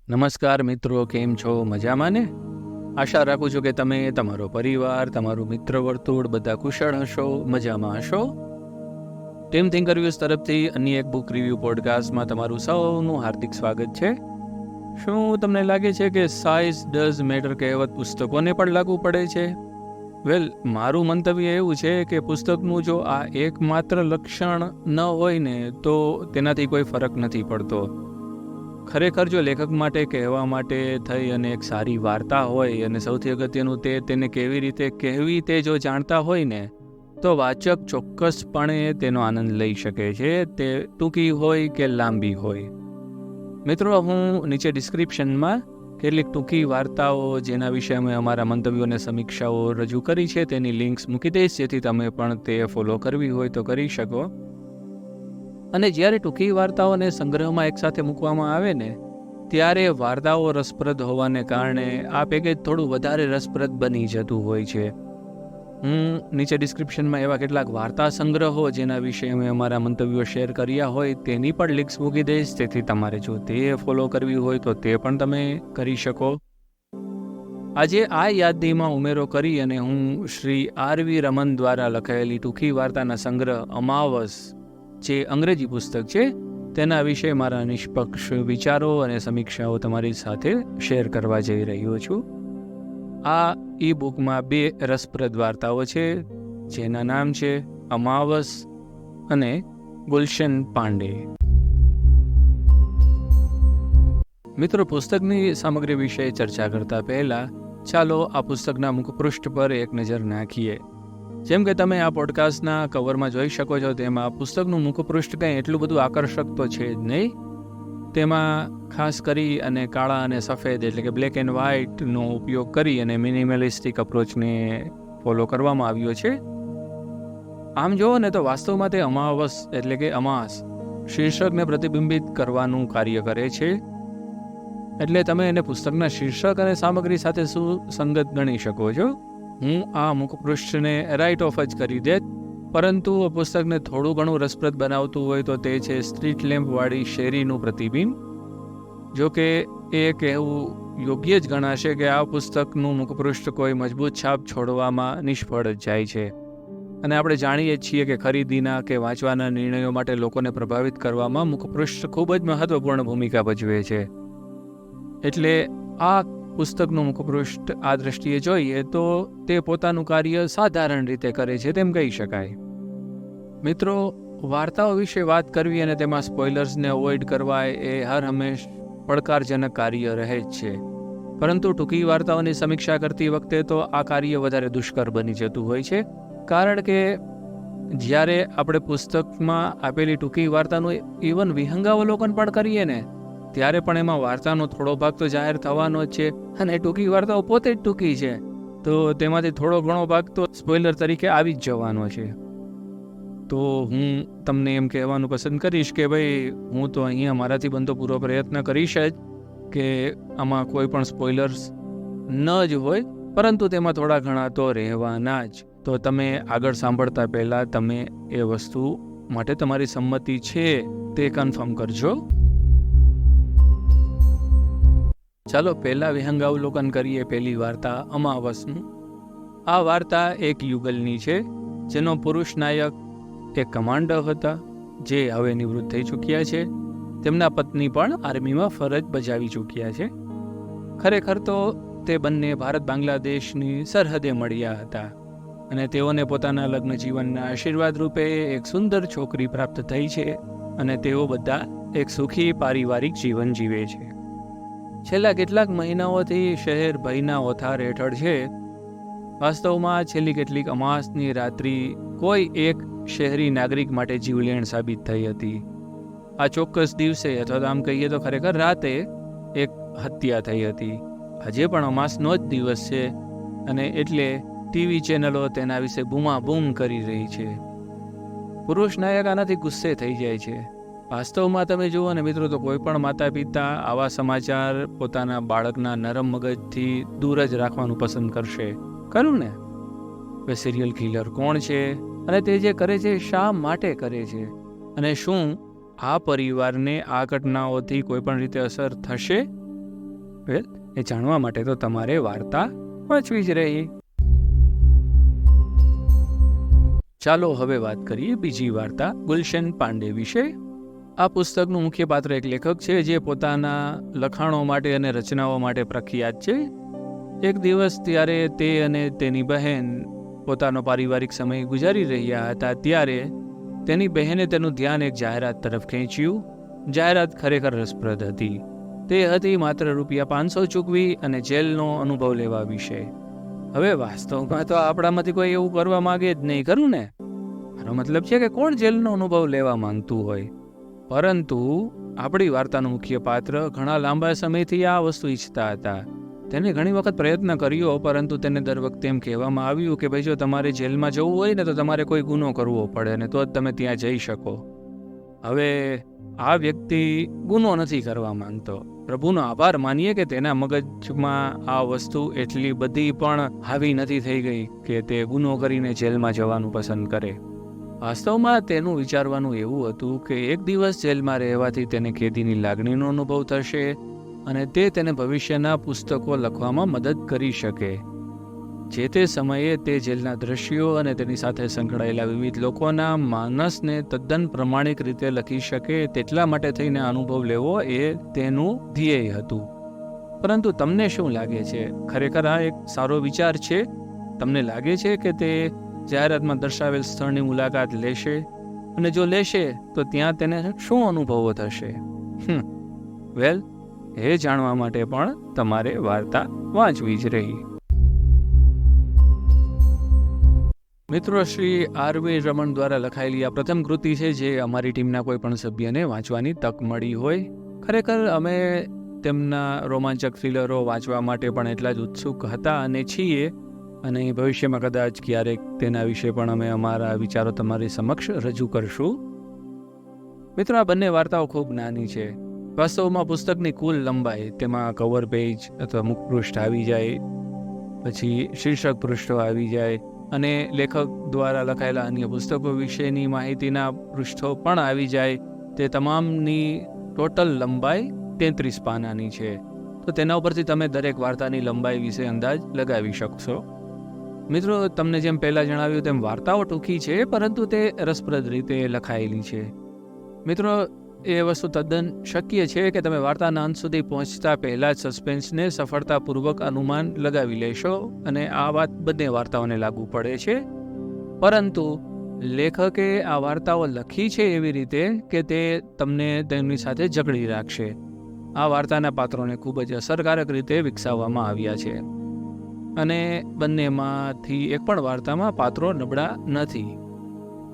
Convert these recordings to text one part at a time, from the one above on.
નમસ્કાર મિત્રો, કેમ છો? મજામાં ને? આશા રાખું છું કે તમે, તમારો પરિવાર, તમારું મિત્ર વર્તુળ બધા કુશળ હશો, મજામાં હશો. ટીમ થિંકર વ્યૂઝ તરફથી અન્ય એક બુક રિવ્યૂ પોડકાસ્ટમાં તમારું સૌનું હાર્દિક સ્વાગત છે. શું તમને લાગે છે કે સાઇઝ ડઝ મેટર કહેવત પુસ્તકોને પણ લાગુ પડે છે? વેલ, મારું મંતવ્ય એવું છે કે પુસ્તકનું જો આ એકમાત્ર લક્ષણ ન હોય ને તો તેનાથી કોઈ ફરક નથી પડતો. ખરેખર જો લેખક માટે કહેવા માટે થઈ અને એક સારી વાર્તા હોય અને સૌથી અગત્યનું તેને કેવી રીતે કહેવી તે જો જાણતા હોય ને તો વાચક ચોક્કસપણે તેનો આનંદ લઈ શકે છે, તે ટૂંકી હોય કે લાંબી હોય. મિત્રો, હું નીચે ડિસ્ક્રિપ્શનમાં કેટલીક ટૂંકી વાર્તાઓ જેના વિશે અમે અમારા મંતવ્યો અને સમીક્ષાઓ રજૂ કરી છે તેની લિંક્સ મૂકી દઈશ, જેથી તમે પણ તે ફોલો કરવી હોય તો કરી શકો. અને જ્યારે ટૂંકી વાર્તાઓને સંગ્રહમાં એકસાથે મૂકવામાં આવે ને ત્યારે વાર્તાઓ રસપ્રદ હોવાને કારણે આ પેકેજ થોડું વધારે રસપ્રદ બની જતું હોય છે. હું નીચે ડિસ્ક્રિપ્શનમાં એવા કેટલાક વાર્તા સંગ્રહો જેના વિશે અમે અમારા મંતવ્યો શેર કર્યા હોય તેની પણ લિંક્સ મૂકી દઈશ, તેથી તમારે જો તે ફોલો કરવી હોય તો તે પણ તમે કરી શકો. આજે આ યાદીમાં ઉમેરો કરી અને હું શ્રી આર.વી. રમન દ્વારા લખાયેલી ટૂંકી વાર્તાના સંગ્રહ અમાવસ, જે અંગ્રેજી પુસ્તક છે, તેના વિશે મારા નિષ્પક્ષ વિચારો અને સમીક્ષાઓ તમારી સાથે શેર કરવા જઈ રહ્યો છું. આ ઈ બુકમાં 2 રસપ્રદ વાર્તાઓ છે જેના નામ છે અમાવસ અને ગુલશન પાંડે. મિત્રો, પુસ્તકની સામગ્રી વિશે ચર્ચા કરતા પહેલા ચાલો આ પુસ્તકના મુખપૃષ્ઠ પર એક નજર નાખીએ. જેમ કે તમે આ પોડકાસ્ટના કવરમાં જોઈ શકો છો તેમાં પુસ્તકનું મુખપૃષ્ઠ કંઈ એટલું બધું આકર્ષક તો છે જ નહીં. તેમાં ખાસ કરી અને કાળા અને સફેદ એટલે કે બ્લેક એન્ડ વ્હાઇટનો ઉપયોગ કરી અને મિનિમલિસ્ટિક અપ્રોચને ફોલો કરવામાં આવ્યો છે. આમ જુઓ ને તો વાસ્તવમાં તે અમાવસ એટલે કે અમાસ શીર્ષકને પ્રતિબિંબિત કરવાનું કાર્ય કરે છે. એટલે તમે એને પુસ્તકના શીર્ષક અને સામગ્રી સાથે સુસંગત ગણી શકો છો. હું આ મુખપૃષ્ઠને રાઇટ ઓફ જ કરી દેત, પરંતુ આ પુસ્તકને થોડું ઘણું રસપ્રદ બનાવતું હોય તો તે છે સ્ટ્રીટ લેમ્પવાળી શેરીનું પ્રતિબિંબ. જો કે એ કહેવું યોગ્ય જ ગણાશે કે આ પુસ્તકનું મુખપૃષ્ઠ કોઈ મજબૂત છાપ છોડવામાં નિષ્ફળ જ જાય છે. અને આપણે જાણીએ જ છીએ કે ખરીદીના કે વાંચવાના નિર્ણયો માટે લોકોને પ્રભાવિત કરવામાં મુખપૃષ્ઠ ખૂબ જ મહત્વપૂર્ણ ભૂમિકા ભજવે છે. એટલે આ પુસ્તકનું મુખપૃષ્ઠ આ દ્રષ્ટિએ જોઈએ તો તે પોતાનું કાર્ય સાધારણ રીતે કરે છે તેમ કહી શકાય. મિત્રો, વાર્તાઓ વિશે વાત કરવી અને તેમાં સ્પોઇલર્સને અવોઇડ કરવા એ હર હંમેશ પડકારજનક કાર્ય રહે જ છે. પરંતુ ટૂંકી વાર્તાઓની સમીક્ષા કરતી વખતે તો આ કાર્ય વધારે દુષ્કર બની જતું હોય છે, કારણ કે જ્યારે આપણે પુસ્તકમાં આપેલી ટૂંકી વાર્તાનું ઇવન વિહંગાવલોકન પણ કરીએ ને ત્યારે પણ એમાં વાર્તાનો થોડો ભાગ તો જાહેર થવાનો જ છે, અને ટૂંકી વાર્તાઓ પોતે જ ટૂંકી છે તો તેમાંથી થોડો ઘણો ભાગ તો સ્પોઇલર તરીકે આવી જ જવાનો છે. તો હું તમને એમ કહેવાનું પસંદ કરીશ કે ભાઈ, હું તો અહીંયા મારાથી બનતો પૂરો પ્રયત્ન કરીશ જ કે આમાં કોઈ પણ સ્પોઇલર્સ ન જ હોય, પરંતુ તેમાં થોડા ઘણા તો રહેવાના જ. તો તમે આગળ સાંભળતા પહેલાં તમે એ વસ્તુ માટે તમારી સંમતિ છે તે કન્ફર્મ કરજો. ચાલો પહેલા વિહંગાવલોકન કરીએ પહેલી વાર્તા અમાવસનું. આ વાર્તા એક યુગલની છે જેનો પુરુષ નાયક એક કમાન્ડર હતા જે હવે નિવૃત્ત થઈ ચૂક્યા છે. તેમના પત્ની પણ આર્મીમાં ફરજ બજાવી ચૂક્યા છે. ખરેખર તો તે બંને ભારત બાંગ્લાદેશની સરહદે મળ્યા હતા અને તેઓને પોતાના લગ્ન જીવનના આશીર્વાદ રૂપે એક સુંદર છોકરી પ્રાપ્ત થઈ છે અને તેઓ બધા એક સુખી પારિવારિક જીવન જીવે છે. છેલ્લા કેટલાક મહિનાઓથી શહેર ભયના ઓથાર હેઠળ છે. વાસ્તવમાં છેલ્લી કેટલીક અમાસની રાત્રિ કોઈ એક શહેરી નાગરિક માટે જીવલેણ સાબિત થઈ હતી. આ ચોક્કસ દિવસે, અથવા તો આમ કહીએ તો ખરેખર રાતે, એક હત્યા થઈ હતી. આજે પણ અમાસનો જ દિવસ છે અને એટલે ટીવી ચેનલો તેના વિશે બૂમાબૂમ કરી રહી છે. પુરુષ નાયક આનાથી ગુસ્સે થઈ જાય છે. વાસ્તવમાં તમે જુઓ ને મિત્રો, તો કોઈ પણ માતા પિતા આવા સમાચાર પોતાના બાળકના નરમ મગજથી દૂર જ રાખવાનું પસંદ કરશે, ખરું ને? હવે સિરિયલ કિલર કોણ છે અને તે જે કરે છે શા માટે કરે છે, અને શું આ પરિવારને આ ઘટનાઓથી કોઈ પણ રીતે અસર થશે? એ જાણવા માટે તો તમારે વાર્તા વાંચવી જ રહી. ચાલો હવે વાત કરીએ બીજી વાર્તા, ગુલશન પાંડે વિશે. આ પુસ્તકનું મુખ્ય પાત્ર એક લેખક છે જે પોતાના લખાણો માટે અને રચનાઓ માટે પ્રખ્યાત છે. એક દિવસ ત્યારે તે અને તેની બહેન પોતાનો પારિવારિક સમય ગુજારી રહ્યા હતા ત્યારે તેની બહેને તેનું ધ્યાન એક જાહેરાત તરફ ખેંચ્યું. જાહેરાત ખરેખર રસપ્રદ હતી. તે હતી માત્ર ₹500 ચૂકવી અને જેલનો અનુભવ લેવા વિશે. હવે વાસ્તવમાં તો આપણામાંથી કોઈ એવું કરવા માંગે જ નહીં, ખરું ને? મારો મતલબ છે કે કોણ જેલનો અનુભવ લેવા માંગતું હોય? પરંતુ આપણી વાર્તાનું મુખ્ય પાત્ર ઘણા લાંબા સમયથી આ વસ્તુ ઈચ્છતા હતા. તેને ઘણી વખત પ્રયત્ન કર્યો, પરંતુ તેને દર વખતે એમ કહેવામાં આવ્યું કે ભાઈ જો તમારે જેલમાં જવું હોય ને તો તમારે કોઈ ગુનો કરવો પડે ને તો જ તમે ત્યાં જઈ શકો. હવે આ વ્યક્તિ ગુનો નથી કરવા માંગતો. પ્રભુનો આભાર માનીએ કે તેના મગજમાં આ વસ્તુ એટલી બધી પણ હાવી નથી થઈ ગઈ કે તે ગુનો કરીને જેલમાં જવાનું પસંદ કરે. વાસ્તવમાં તેનું વિચારવાનું એવું હતું કે એક દિવસ જેલમાં રહેવાથી તેને કેદીની લાગણીનો અનુભવ થશે અને તે તેને ભવિષ્યના પુસ્તકો લખવામાં મદદ કરી શકે. જે તે સમયે તે જેલના દ્રશ્યો અને તેની સાથે સંકળાયેલા વિવિધ લોકોના માનસને તદ્દન પ્રમાણિક રીતે લખી શકે તેટલા માટે થઈને અનુભવ લેવો એ તેનું ધ્યેય હતું. પરંતુ તમને શું લાગે છે? ખરેખર આ એક સારો વિચાર છે? તમને લાગે છે કે તે જાહેરાતમાં દર્શાવેલ સ્થળની મુલાકાત લેશે? અને જો લેશે તો ત્યાં તેને શું અનુભવો થશે? વેલ, એ જાણવા માટે પણ તમારે વાર્તા વાંચવી જ રહી. મિત્રો, શ્રી આર.વી. રમણ દ્વારા લખાયેલી આ પ્રથમ કૃતિ છે જે અમારી ટીમના કોઈ પણ સભ્યને વાંચવાની તક મળી હોય. ખરેખર અમે તેમના રોમાંચક થ્રિલરો વાંચવા માટે પણ એટલા જ ઉત્સુક હતા અને છીએ, અને ભવિષ્યમાં કદાચ ક્યારેક તેના વિશે પણ અમે અમારા વિચારો તમારી સમક્ષ રજૂ કરશું. મિત્રો, આ બંને વાર્તાઓ ખૂબ નાની છે. વાસ્તવમાં પુસ્તકની કુલ લંબાઈ, તેમાં કવર પેજ અથવા મુખપૃષ્ઠ આવી જાય, પછી શીર્ષક પૃષ્ઠો આવી જાય અને લેખક દ્વારા લખાયેલા અન્ય પુસ્તકો વિશેની માહિતીના પૃષ્ઠો પણ આવી જાય. તે તમામની ટોટલ લંબાઈ 33 પાનાની છે. તો તેના ઉપરથી તમે દરેક વાર્તાની લંબાઈ વિશે અંદાજ લગાવી શકશો. મિત્રો, તમને જેમ પહેલાં જણાવ્યું તેમ વાર્તાઓ ટૂંકી છે, પરંતુ તે રસપ્રદ રીતે લખાયેલી છે. મિત્રો, એ વસ્તુ તદ્દન શક્ય છે કે તમે વાર્તાના અંત સુધી પહોંચતા પહેલાં જ સસ્પેન્સને સફળતાપૂર્વક અનુમાન લગાવી લેશો, અને આ વાત બંને વાર્તાઓને લાગુ પડે છે. પરંતુ લેખકે આ વાર્તાઓ લખી છે એવી રીતે કે તે તમને તેમની સાથે જકડી રાખશે. આ વાર્તાના પાત્રોને ખૂબ જ અસરકારક રીતે વિકસાવવામાં આવ્યા છે, અને બંનેમાંથી એક પણ વાર્તામાં પાત્રો નબળા નથી.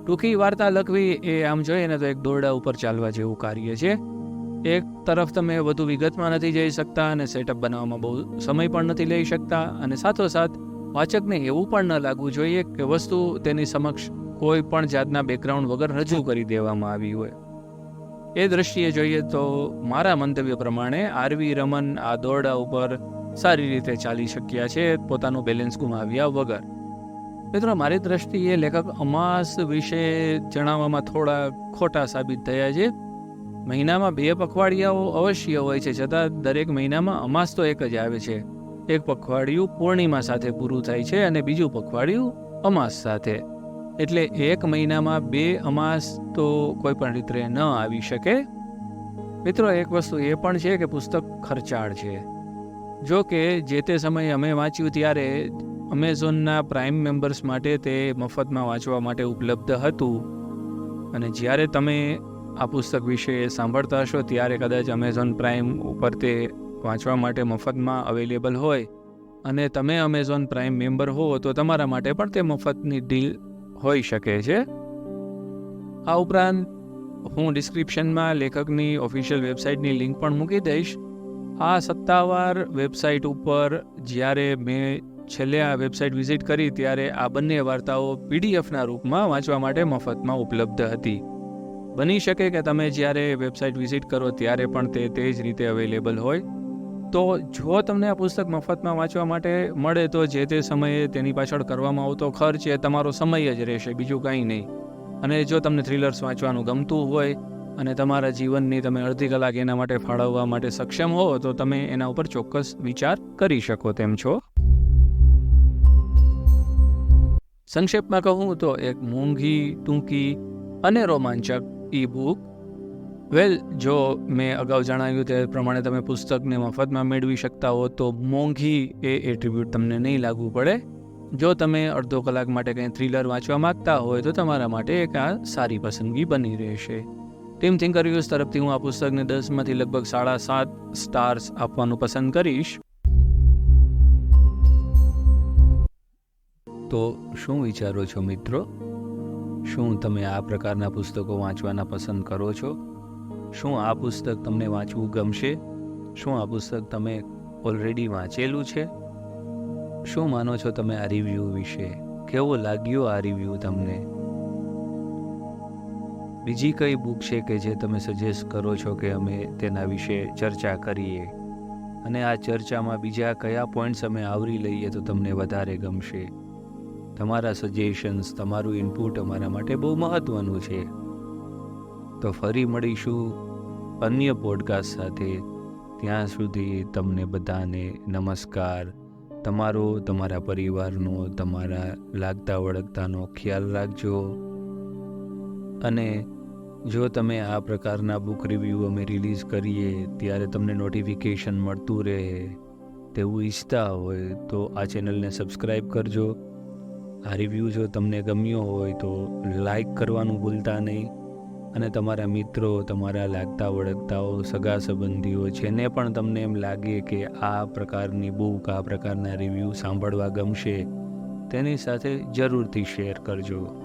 ટૂંકી વાર્તા લખવી એ આમ જોઈએ ને તો એક દોરડા ઉપર ચાલવા જેવું કાર્ય છે. એક તરફ તમે વધુ વિગતમાં નથી જઈ શકતા અને સેટઅપ બનાવવામાં બહુ સમય પણ નથી લઈ શકતા, અને સાથોસાથ વાચકને એવું પણ ન લાગવું જોઈએ કે વસ્તુ તેની સમક્ષ કોઈ પણ જાતના બેકગ્રાઉન્ડ વગર રજૂ કરી દેવામાં આવી હોય. એ દ્રષ્ટિએ જોઈએ તો મારા મંતવ્ય પ્રમાણે આર.વી. રમન આ દોરડા ઉપર સારી રીતે ચાલી શક્યા છે, પોતાનું બેલેન્સ ગુમાવ્યા વગર. મિત્રો, મારી દ્રષ્ટિએ લેખક અમાસ વિશે જણાવવામાં થોડા ખોટા સાબિત થયા છે. મહિનામાં 2 પખવાડિયાઓ અવશ્ય હોય છે, છતાં દરેક મહિનામાં અમાસ તો એક જ આવે છે. એક પખવાડિયું પૂર્ણિમા સાથે પૂરું થાય છે અને બીજું પખવાડિયું અમાસ સાથે. એટલે એક મહિનામાં 2 અમાસ તો કોઈ પણ રીતે ન આવી શકે. મિત્રો, એક વસ્તુ એ પણ છે કે પુસ્તક ખર્ચાળ છે. જો કે જે તે સમયે અમે વાંચ્યું ત્યારે અમેઝોનના પ્રાઇમ મેમ્બર્સ માટે તે મફતમાં વાંચવા માટે ઉપલબ્ધ હતું, અને જ્યારે તમે આ પુસ્તક વિશે સાંભળતા હશો ત્યારે કદાચ અમેઝોન પ્રાઇમ ઉપર તે વાંચવા માટે મફતમાં અવેલેબલ હોય, અને તમે અમેઝોન પ્રાઇમ મેમ્બર હો તો તમારા માટે પણ તે મફતની ડીલ હોઈ શકે છે. આ ઉપરાંત હું ડિસ્ક્રિપ્શનમાં લેખકની ઓફિશિયલ વેબસાઇટની લિંક પણ મૂકી દઈશ. આ સત્તાવાર વેબસાઇટ ઉપર જ્યારે મેં છેલ્લે આ વેબસાઇટ વિઝિટ કરી ત્યારે આ બંને વાર્તાઓ પીડીએફના રૂપમાં વાંચવા માટે મફતમાં ઉપલબ્ધ હતી. બની શકે કે તમે જ્યારે વેબસાઇટ વિઝિટ કરો ત્યારે પણ તે જ રીતે અવેલેબલ હોય. તો જો તમને આ પુસ્તક મફતમાં વાંચવા માટે મળે તો જે તે સમયે તેની પાછળ કરવામાં આવતો ખર્ચ એ તમારો સમય જ રહેશે, બીજું કંઈ નહીં. અને જો તમને થ્રિલર્સ વાંચવાનું ગમતું હોય અને તમારા જીવનની તમે અડધી કલાક એના માટે ફાળવવા માટે સક્ષમ હો તો તમે એના ઉપર ચોક્કસ વિચાર કરી શકો તેમ છો. સંક્ષેપમાં કહું તો એક મોંઘી, ટૂંકી અને રોમાંચક ઈ બુક. જો મેં અગાઉ જણાવ્યું તે પ્રમાણે તમે પુસ્તકને મફતમાં મેળવી શકતા હો તો મોંઘી એ એટ્રીબ્યુટ તમને નહીં લાગવું પડે. જો તમે અડધો કલાક માટે કંઈ થ્રિલર વાંચવા માગતા હોય તો તમારા માટે એક આ સારી પસંદગી બની રહેશે. ટીમ થિંકર રિવ્યુઝ તરફથી હું આ પુસ્તકને 10માંથી લગભગ 7.5 સ્ટાર્સ આપવાનું પસંદ કરીશ. તો શું વિચારો છો મિત્રો? શું તમે આ પ્રકારના પુસ્તકો વાંચવાના પસંદ કરો છો? શું આ પુસ્તક તમને વાંચવું ગમશે? શું આ પુસ્તક તમે ઓલરેડી વાંચેલું છે? શું માનો છો તમે આ રિવ્યૂ વિશે? કેવો લાગ્યો આ રિવ્યૂ તમને? બીજી કઈ બુક છે કે જે તમે સજેસ્ટ કરો છો કે અમે તેના વિશે ચર્ચા કરીએ? અને આ ચર્ચામાં બીજા કયા પોઈન્ટ્સ અમે આવરી લઈએ તો તમને વધારે ગમશે? તમારા સજેશન્સ, તમારું ઇનપુટ અમારા માટે બહુ મહત્વનું છે. તો ફરી મળીશું અન્ય પોડકાસ્ટ સાથે. ત્યાં સુધી તમને બધાને નમસ્કાર. તમારા પરિવારનો, તમારા લાગતા વળગતાનો ખ્યાલ રાખજો. અને જો તમે આ પ્રકારના બુક રિવ્યૂ અમે રિલીઝ કરીએ ત્યારે તમને નોટિફિકેશન મળતું રહે તેવું ઈચ્છતા હોય તો આ ચેનલને સબસ્ક્રાઈબ કરજો. આ રિવ્યૂ જો તમને ગમ્યો હોય તો લાઈક કરવાનું ભૂલતા નહીં. અને તમારા મિત્રો, તમારા લાગતા વળગતાઓ, સગા સંબંધીઓ જેને પણ તમને એમ લાગે કે આ પ્રકારની બુક, આ પ્રકારના રિવ્યૂ સાંભળવા ગમશે તેની સાથે જરૂરથી શેર કરજો.